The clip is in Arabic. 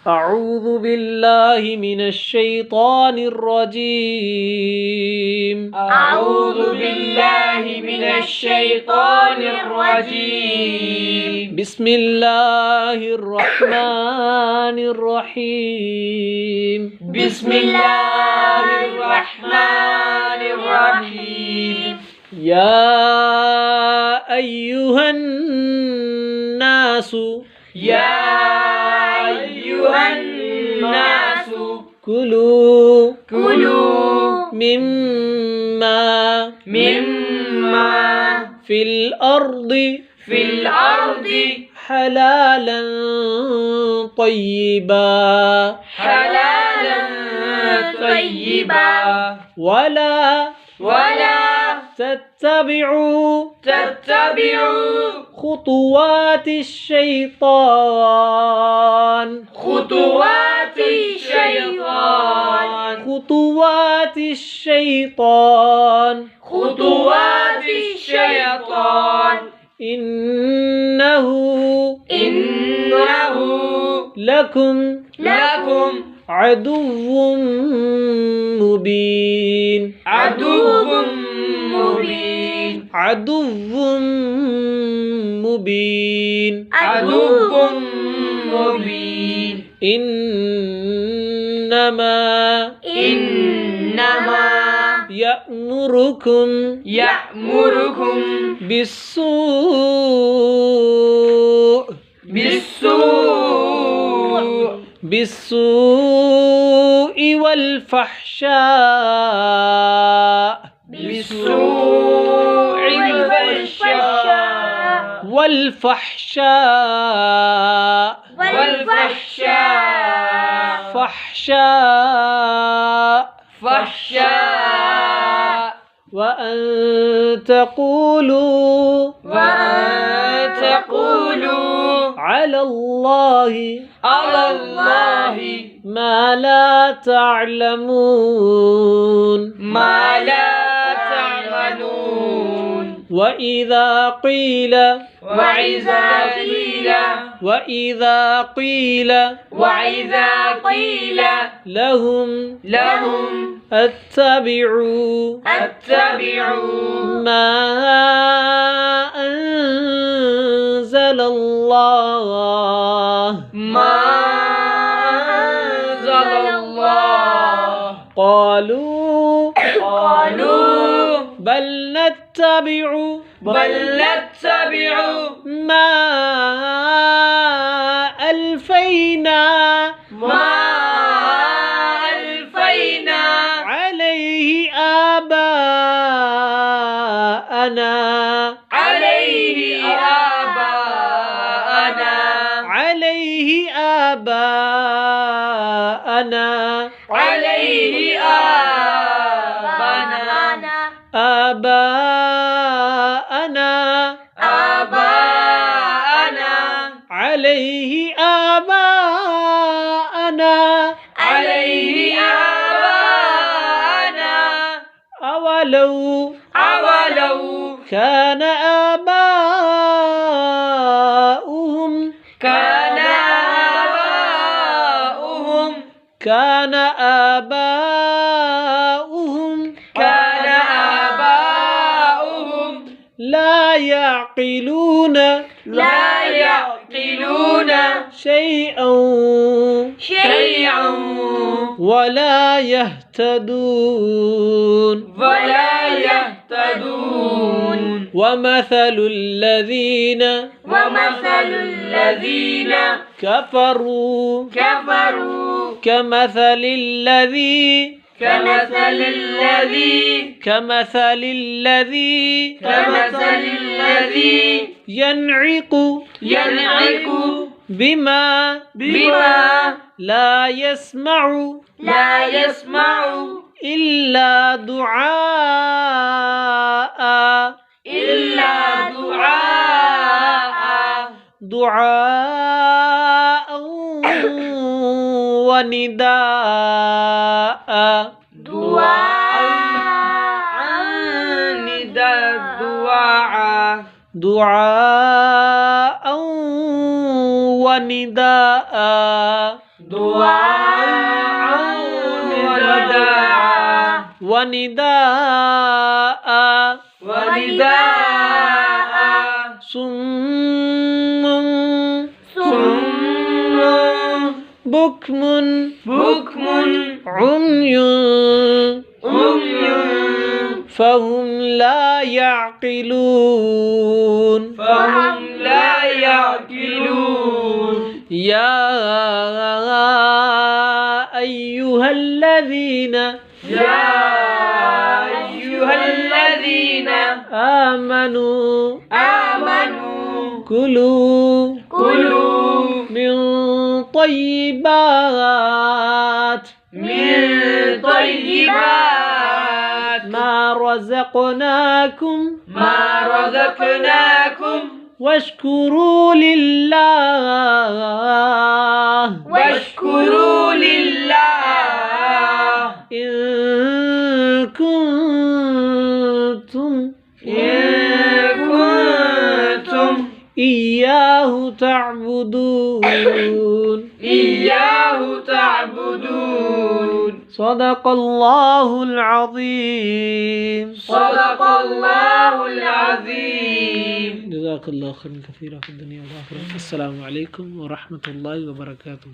أعوذ بالله من الشيطان الرجيم. أعوذ بالله من الشيطان الرجيم. بسم الله الرحمن الرحيم. بسم الله الرحمن الرحيم. يا أيها الناس يا أيها الناس كلوا مما في الأرض حلالا طيبا ولا تتبعوا خطوات الشيطان إنه لكم عدو مبين. إنما يأمركم بالسوء والفحشاء وأن تقولوا على الله ما لا تعلمون. وإذا قيل لهم اتبعوا ما أنزل الله قالوا بل نتبع ما ألفينا عليه آباءنا أولو كان آباؤهم لا يعقلون شيئا ولا يهتدون. ومثل الذين كفروا كمثل الذي ينعق بما لا يسمع إلا دعاء ونداء. دعاء ونداء دعاء ونداء ونداء ونداء صم صم بكم بكم عمي عمي فهم لا يعقلون فهم لا يعقلون يا أيها الذين يا أيها الذين آمنوا آمنوا كلوا كلوا من طيبات من طيبات ما رزقناكم ما رزقناكم واشكروا لله واشكروا لله إن كنتم إياه تعبدون إياه تعبدون صدق الله العظيم صدق الله العظيم جزاك الله خيرا كثيرا في الدنيا والآخرة. السلام عليكم ورحمة الله وبركاته.